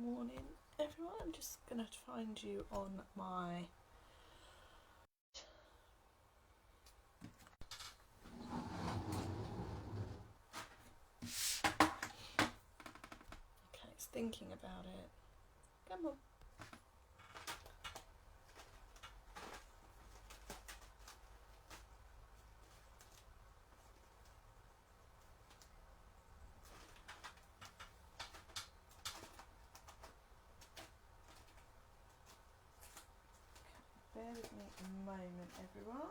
Morning everyone, I'm just going to find you on my okay, it's thinking about it. Come on. Bear with me a moment, everyone.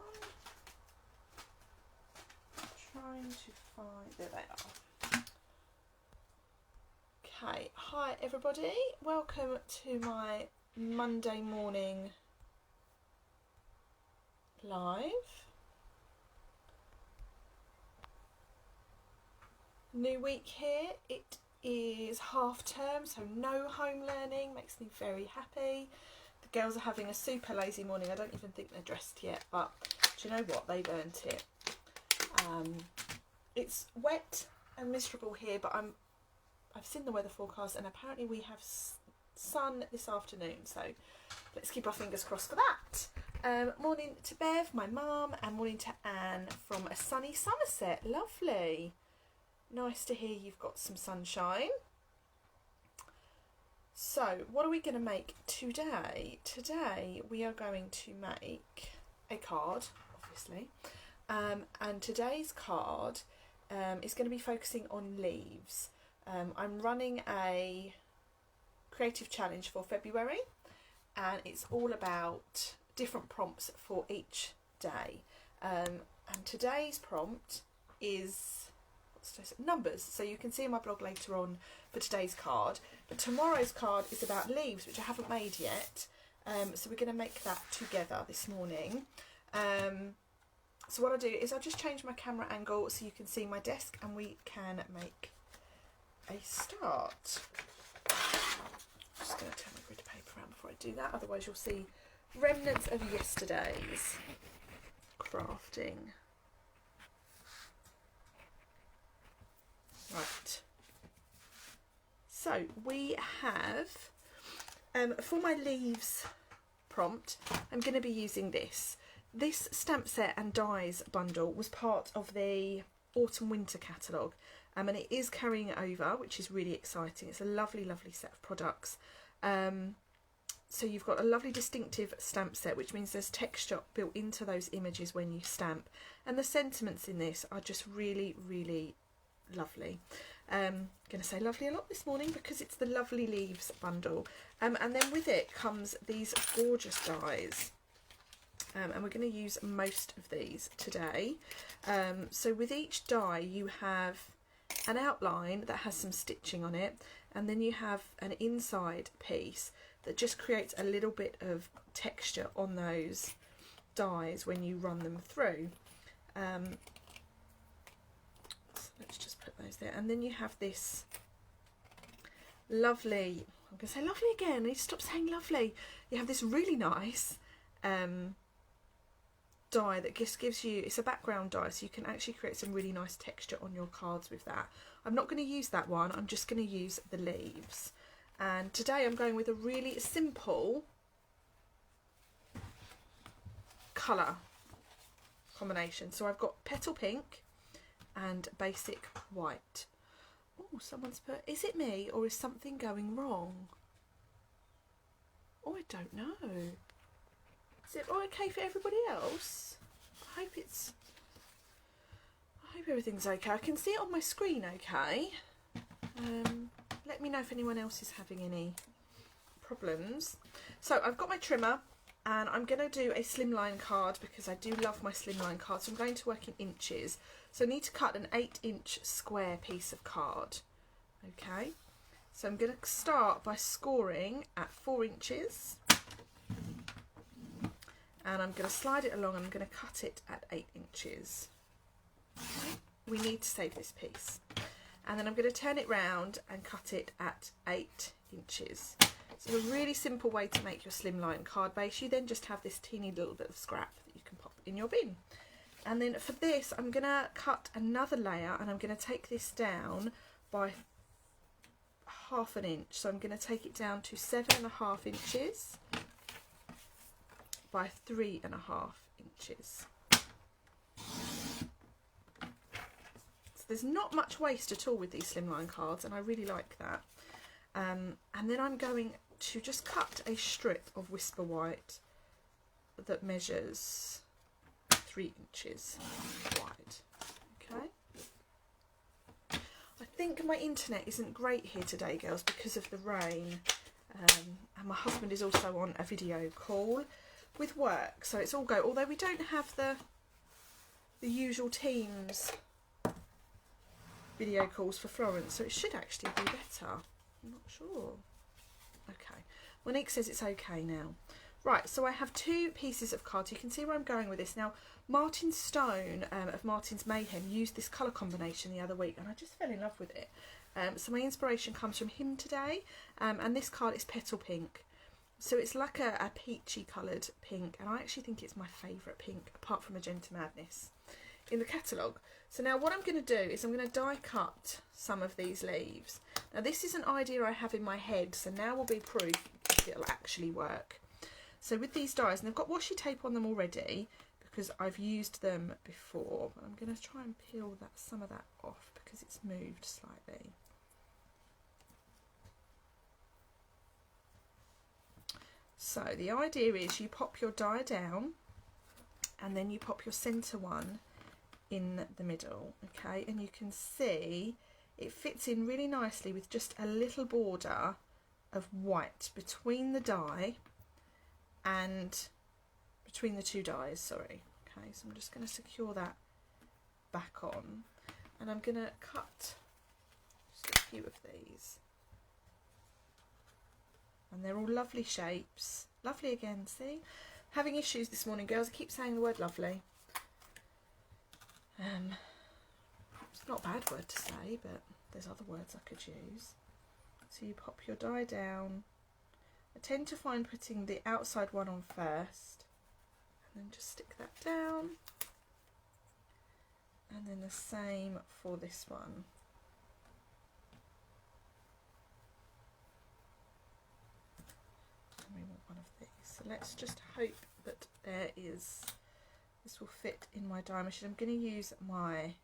I'm trying to find, there they are. Okay, hi everybody. Welcome to my Monday morning live. New week here. It is half term, so no home learning. Makes me very happy. The girls are having a super lazy morning. I don't even think they're dressed yet, but do you know what? They've earned it. It's wet and miserable here, but I've seen the weather forecast and apparently we have sun this afternoon, so let's keep our fingers crossed for that. Morning to Bev, my mum, and morning to Anne from a sunny Somerset. Lovely. Nice to hear you've got some sunshine. So, what are we going to make today? Today we are going to make a card, obviously, and today's card is going to be focusing on leaves. I'm running a creative challenge for February, and it's all about different prompts for each day. And today's prompt is numbers, so you can see in my blog later on for today's card, but tomorrow's card is about leaves, which I haven't made yet, so we're going to make that together this morning. So what I'll do is I'll just change my camera angle so you can see my desk and we can make a start. I'm just going to turn my grid of paper around before I do that, otherwise you'll see remnants of yesterday's crafting. Right, so we have, for my leaves prompt, I'm going to be using this. This stamp set and dies bundle was part of the autumn winter catalogue, and it is carrying over, which is really exciting. It's a lovely, lovely set of products. So you've got a lovely distinctive stamp set, which means there's texture built into those images when you stamp, and the sentiments in this are just really, really lovely. I'm going to say lovely a lot this morning because it's the Lovely Leaves bundle, and then with it comes these gorgeous dies, and we're going to use most of these today. So with each die you have an outline that has some stitching on it, and then you have an inside piece that just creates a little bit of texture on those dies when you run them through. Let's just put those there, and then you have this lovely, I'm going to say lovely again, I need to stop saying lovely. You have this really nice die that just gives you, it's a background die, so you can actually create some really nice texture on your cards with that. I'm not going to use that one, I'm just going to use the leaves. And today I'm going with a really simple colour combination. So I've got petal pink and basic white. Oh, someone's put, is it me or is something going wrong? Oh, I don't know. Is it okay for everybody else? I hope everything's okay. I can see it on my screen okay. Let me know if anyone else is having any problems. So I've got my trimmer, and I'm going to do a slimline card because I do love my slimline cards. So I'm going to work in inches. So I need to cut an 8-inch square piece of card. Okay, so I'm going to start by scoring at 4 inches. And I'm going to slide it along and I'm going to cut it at 8 inches. Okay. We need to save this piece. And then I'm going to turn it round and cut it at 8 inches. So a really simple way to make your slimline card base. You then just have this teeny little bit of scrap that you can pop in your bin. And then for this, I'm going to cut another layer and I'm going to take this down by 1/2 inch, so I'm going to take it down to 7.5 inches by 3.5 inches. So there's not much waste at all with these slimline cards, and I really like that. And then I'm going to just cut a strip of Whisper White that measures 3 inches wide. Okay. I think my internet isn't great here today, girls, because of the rain, and my husband is also on a video call with work, so it's all go. Although we don't have the usual Teams video calls for Florence, so it should actually be better. I'm not sure. Okay, Monique says it's okay now. Right, so I have 2 pieces of cards. You can see where I'm going with this now. Martin Stone of Martin's Mayhem used this colour combination the other week, and I just fell in love with it. So my inspiration comes from him today, and this card is Petal Pink. So it's like a peachy coloured pink, and I actually think it's my favourite pink, apart from Magenta Madness, in the catalogue. So now what I'm going to do is I'm going to die cut some of these leaves. Now this is an idea I have in my head, so now will be proof if it'll actually work. So with these dies, and they've got washi tape on them already because I've used them before, but I'm going to try and peel some of that off because it's moved slightly. So the idea is you pop your die down and then you pop your centre one in the middle, okay, and you can see it fits in really nicely with just a little border of white between the die and between the 2 dies, sorry. Okay, so I'm just going to secure that back on, and I'm going to cut just a few of these, and they're all lovely shapes. Lovely again, see? Having issues this morning, girls. I keep saying the word lovely. It's not a bad word to say, but there's other words I could use. So you pop your die down. I tend to find putting the outside one on first, and then just stick that down, and then the same for this one. And we want one of these. So let's just hope that this will fit in my die machine. I'm going to use my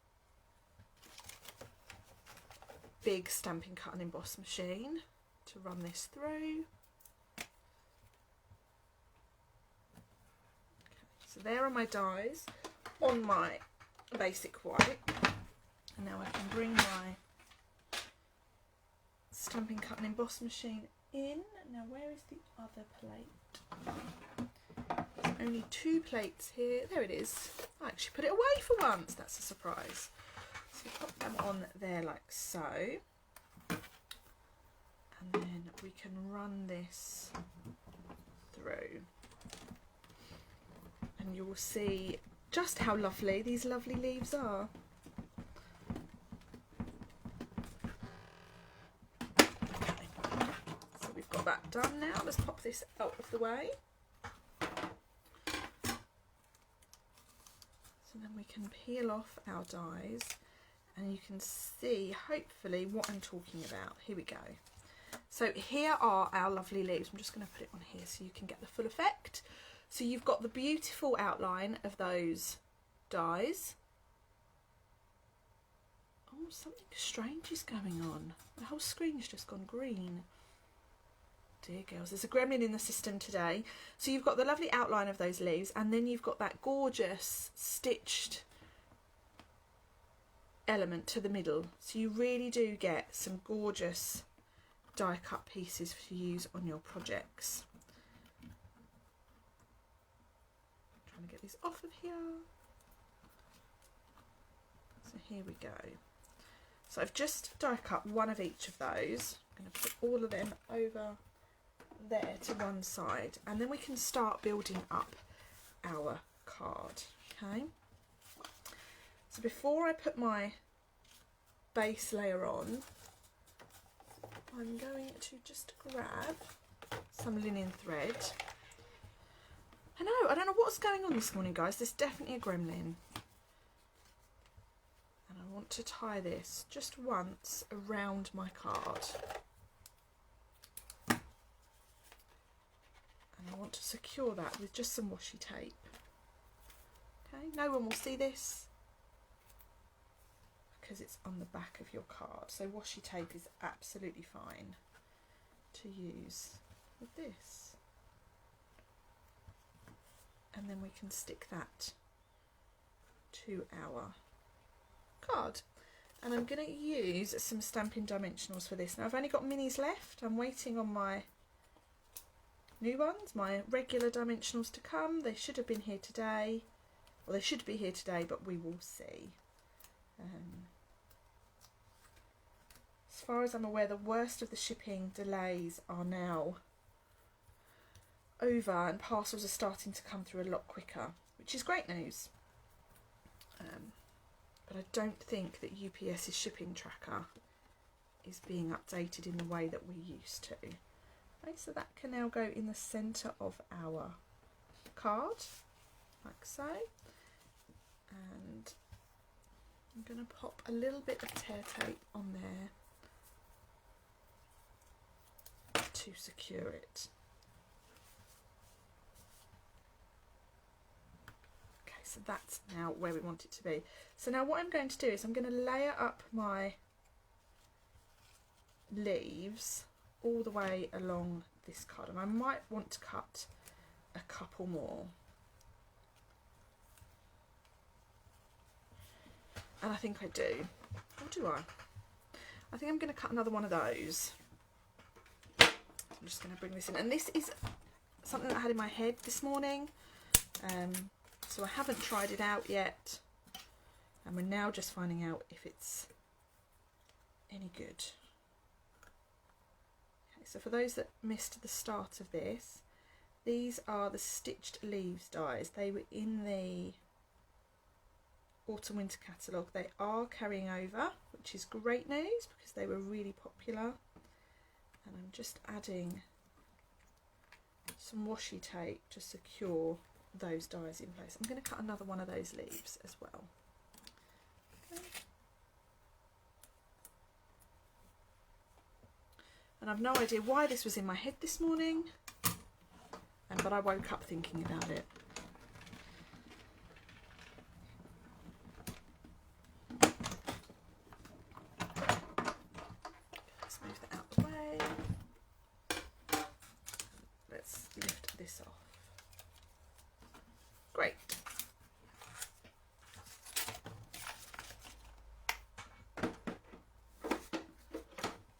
big Stampin' Cut and Emboss machine to run this through. So there are my dies on my basic white, and now I can bring my Stampin' Cut and Emboss machine in. Now where is the other plate? There's only 2 plates here. There it is. I actually put it away for once. That's a surprise. So pop them on there like so, and then we can run this through. And you will see just how lovely these lovely leaves are. Okay. So we've got that done now. Let's pop this out of the way. So then we can peel off our dies, and you can see hopefully what I'm talking about. Here we go. So here are our lovely leaves. I'm just going to put it on here so you can get the full effect. So you've got the beautiful outline of those dies. Oh, something strange is going on. The whole screen's just gone green. Dear girls, there's a gremlin in the system today. So you've got the lovely outline of those leaves, and then you've got that gorgeous stitched element to the middle. So you really do get some gorgeous die cut pieces to use on your projects. Get these off of here. So here we go. So I've just die cut one of each of those. I'm going to put all of them over there to one side, and then we can start building up our card. Okay, so before I put my base layer on, I'm going to just grab some linen thread. I don't know what's going on this morning, guys. There's definitely a gremlin. And I want to tie this just once around my card. want to secure that with just some washi tape. Okay, no one will see this because it's on the back of your card, so washi tape is absolutely fine to use with this. And then we can stick that to our card. And I'm going to use some Stampin' Dimensionals for this. Now I've only got minis left. I'm waiting on my new ones, my regular Dimensionals to come. They should have been here today. Well, they should be here today, but we will see. As far as I'm aware, the worst of the shipping delays are now over and parcels are starting to come through a lot quicker, which is great news. But I don't think that UPS's shipping tracker is being updated in the way that we used to. Okay, so that can now go in the centre of our card, like so. And I'm going to pop a little bit of tear tape on there to secure it. So that's now where we want it to be. So now what I'm going to do is I'm going to layer up my leaves all the way along this card, and I might want to cut a couple more. And I think I do. Or do I? I think I'm going to cut another one of those. I'm just going to bring this in. And this is something that I had in my head this morning. So I haven't tried it out yet, and we're now just finding out if it's any good. Okay, so for those that missed the start of this, these are the Stitched Leaves dies. They were in the Autumn Winter catalogue. They are carrying over, which is great news because they were really popular. And I'm just adding some washi tape to secure those dies in place. I'm going to cut another one of those leaves as well. Okay. And I've no idea why this was in my head this morning, but I woke up thinking about it. Let's move that out of the way. Let's lift this off. Great.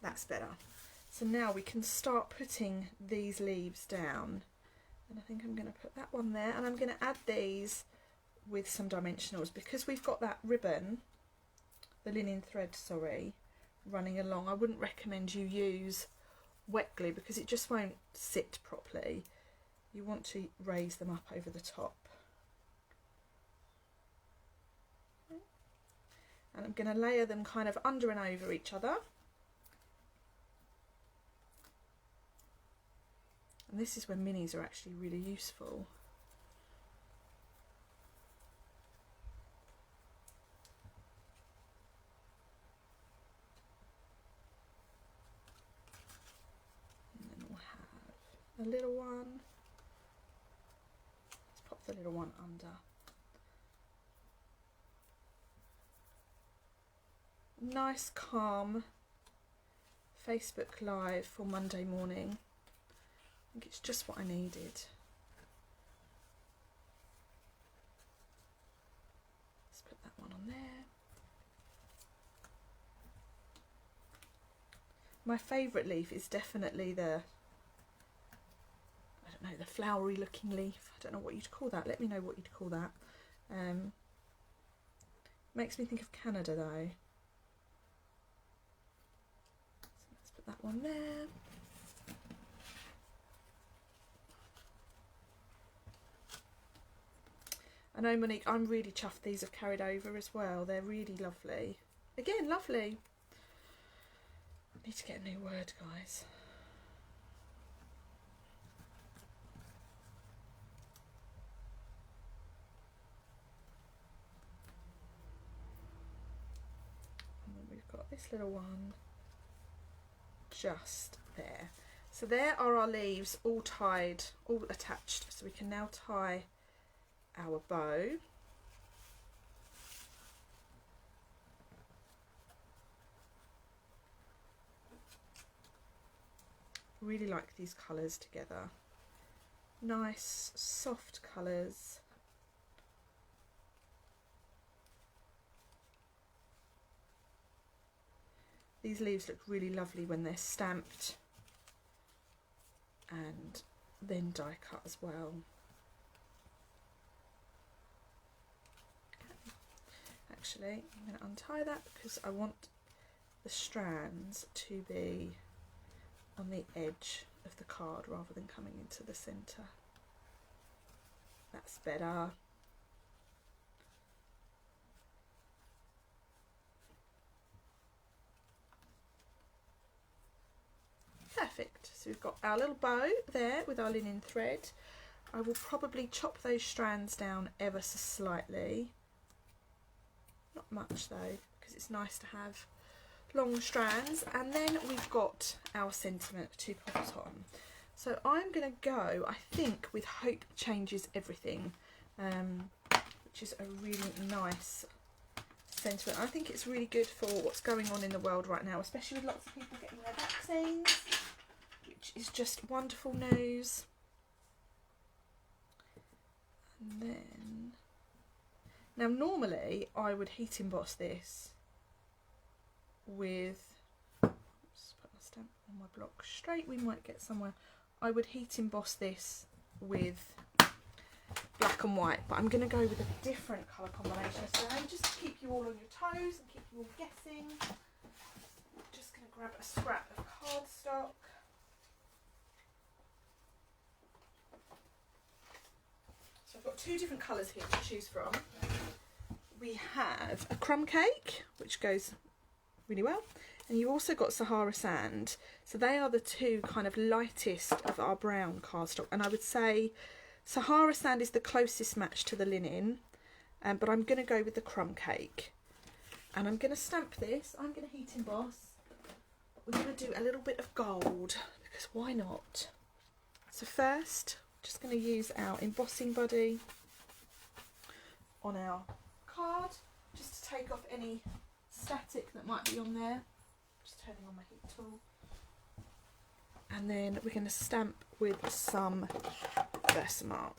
That's better. So now we can start putting these leaves down. And I think I'm going to put that one there, and I'm going to add these with some dimensionals because we've got that ribbon, the linen thread, sorry, running along. I wouldn't recommend you use wet glue because it just won't sit properly. You want to raise them up over the top. And I'm going to layer them kind of under and over each other. And this is when minis are actually really useful. And then we'll have a little one. Let's pop the little one under. Nice, calm Facebook Live for Monday morning. I think it's just what I needed. Let's put that one on there. My favourite leaf is definitely the, I don't know, the flowery looking leaf. I don't know what you'd call that. Let me know what you'd call that. Makes me think of Canada though. That one there. I know, Monique, I'm really chuffed these have carried over as well. They're really lovely. Again, lovely. I need to get a new word, guys. And then we've got this little one just there. So there are our leaves all tied, all attached. So we can now tie our bow. Really like these colours together. Nice, soft colours. These leaves look really lovely when they're stamped and then die cut as well. Okay. Actually, I'm going to untie that because I want the strands to be on the edge of the card rather than coming into the centre. That's better. Perfect. So we've got our little bow there with our linen thread. I will probably chop those strands down ever so slightly. Not much though, because it's nice to have long strands. And then we've got our sentiment to put on. So I'm going to go, I think, with Hope Changes Everything, which is a really nice sentiment. I think it's really good for what's going on in the world right now, especially with lots of people getting their vaccines, which is just wonderful news. And then, now normally I would heat emboss this with, just put my stamp on my block straight, we might get somewhere. I would heat emboss this with black and white, but I'm going to go with a different colour combination. So just to keep you all on your toes and keep you all guessing, I'm just going to grab a scrap of cardstock. So I've got two different colours here to choose from. We have a crumb cake, which goes really well, and you've also got Sahara sand. So they are the two kind of lightest of our brown cardstock, and I would say Sahara sand is the closest match to the linen, but I'm going to go with the crumb cake. And I'm going to stamp this, I'm going to heat emboss. We're going to do a little bit of gold, because why not? So first, just going to use our embossing buddy on our card, just to take off any static that might be on there. Just turning on my heat tool. And then we're going to stamp with some Versamark.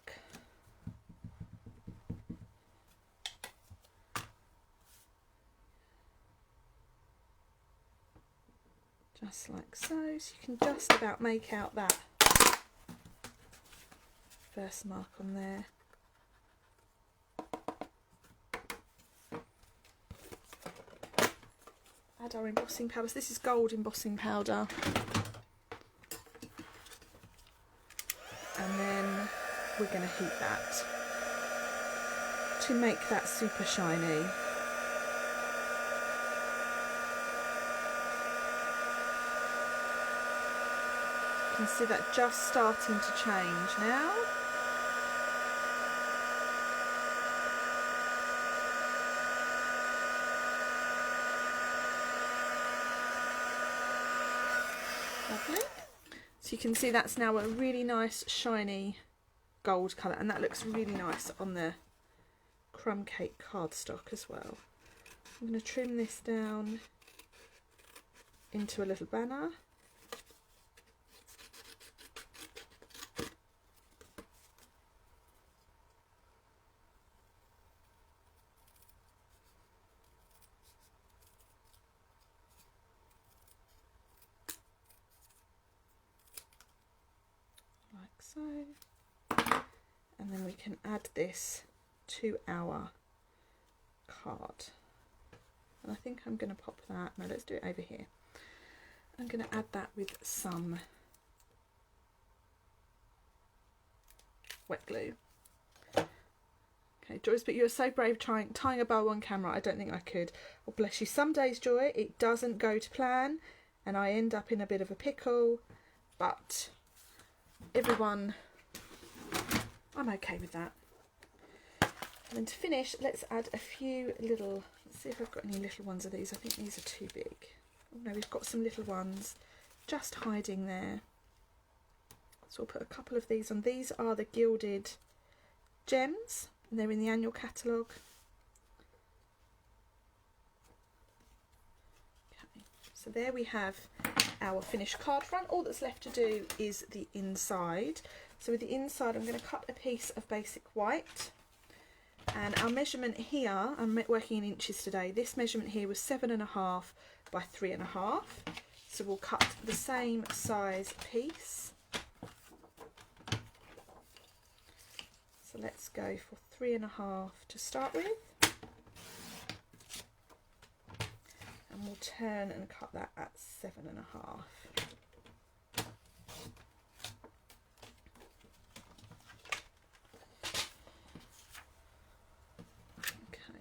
Just like so. So you can just about make out that Versamark on there. Add our embossing powder. So this is gold embossing powder. And then we're going to heat that to make that super shiny. You can see that just starting to change now. Lovely. So you can see that's now a really nice shiny gold colour, and that looks really nice on the crumb cake cardstock as well. I'm going to trim this down into a little banner. Like so. And then we can add this to our card. And I think I'm going to pop that, no, let's do it over here. I'm going to add that with some wet glue. Okay, Joyce, but you're so brave tying a bow on camera. I don't think I could. Oh, bless you. Some days, Joy, it doesn't go to plan and I end up in a bit of a pickle, but everyone, I'm okay with that. And then to finish, let's add a few little, let's see if I've got any little ones of these. I think these are too big. Oh no, we've got some little ones just hiding there. So we'll put a couple of these on. These are the gilded gems, and they're in the annual catalogue. Okay, so there we have our finished card front. All that's left to do is the inside. So with the inside, I'm going to cut a piece of basic white. And our measurement here, I'm working in inches today, this measurement here was 7.5 by 3.5. So we'll cut the same size piece. So let's go for 3.5 to start with. And we'll turn and cut that at 7.5.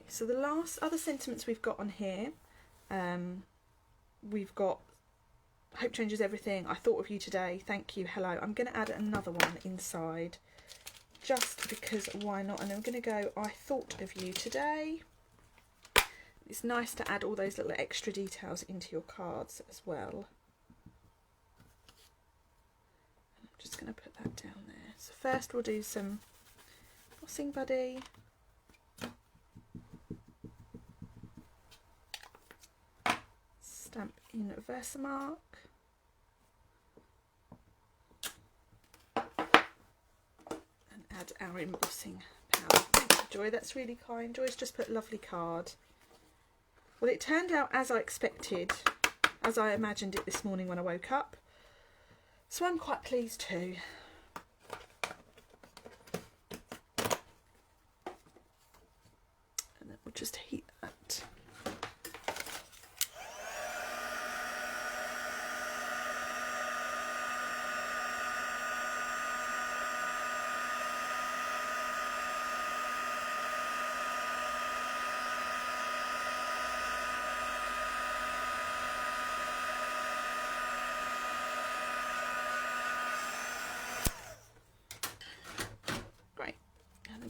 So the last other sentiments we've got on here, we've got hope changes everything, I thought of you today, thank you, hello. I'm going to add another one inside just because why not, and I'm going to go I thought of you today. It's nice to add all those little extra details into your cards as well. I'm just going to put that down there. So first we'll do some embossing buddy. Stamp in Versamark. And add our embossing powder. Thank you, Joy, that's really kind. Joy's just put lovely card. Well, it turned out as I expected, as I imagined it this morning when I woke up. So I'm quite pleased too. And then we'll just heat that.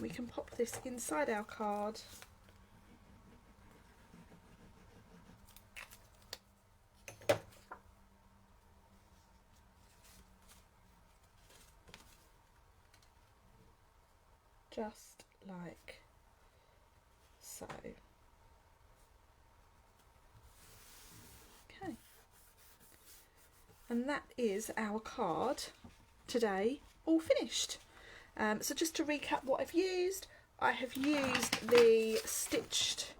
We can pop this inside our card. Just like so. Okay. And that is our card today, all finished. So just to recap what I've used, I have used the stitched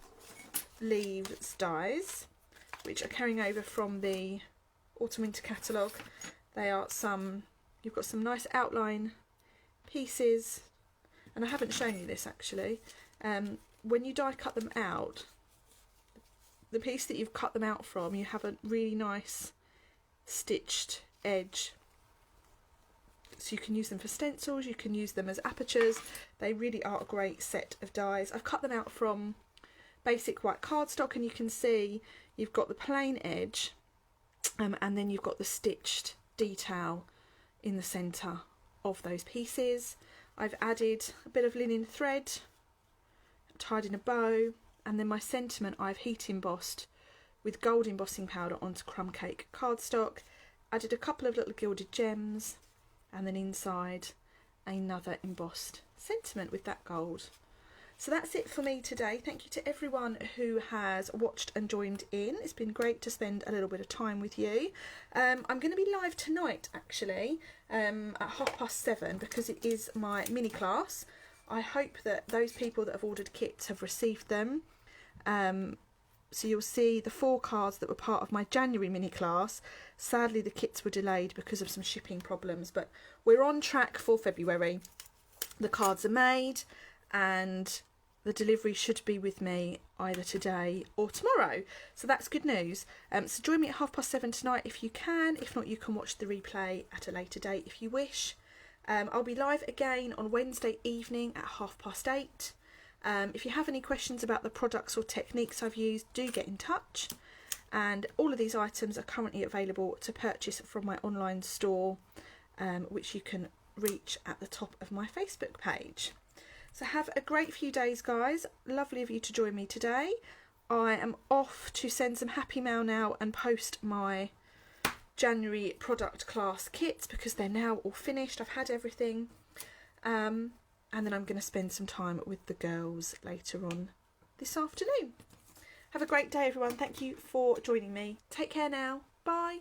leaves dies, which are carrying over from the autumn winter catalogue. They are you've got some nice outline pieces, and I haven't shown you this actually. When you die cut them out, the piece that you've cut them out from, you have a really nice stitched edge. So you can use them for stencils, you can use them as apertures. They really are a great set of dies. I've cut them out from basic white cardstock, and you can see you've got the plain edge and then you've got the stitched detail in the centre of those pieces. I've added a bit of linen thread, tied in a bow, and then my sentiment I've heat embossed with gold embossing powder onto crumb cake cardstock. Added a couple of little gilded gems, and then inside another embossed sentiment with that gold. So that's it for me today. Thank you to everyone who has watched and joined in. It's been great to spend a little bit of time with you. I'm going to be live tonight actually at 7:30 because it is my mini class. I hope that those people that have ordered kits have received them. So you'll see the 4 cards that were part of my January mini class. Sadly, the kits were delayed because of some shipping problems, but we're on track for February. The cards are made and the delivery should be with me either today or tomorrow. So that's good news. So join me at 7:30 tonight if you can. If not, you can watch the replay at a later date if you wish. I'll be live again on Wednesday evening at 8:30. If you have any questions about the products or techniques I've used, do get in touch. And all of these items are currently available to purchase from my online store, which you can reach at the top of my Facebook page. So have a great few days, guys. Lovely of you to join me today. I am off to send some happy mail now and post my January product class kits because they're now all finished. I've had everything. And then I'm going to spend some time with the girls later on this afternoon. Have a great day, everyone. Thank you for joining me. Take care now. Bye.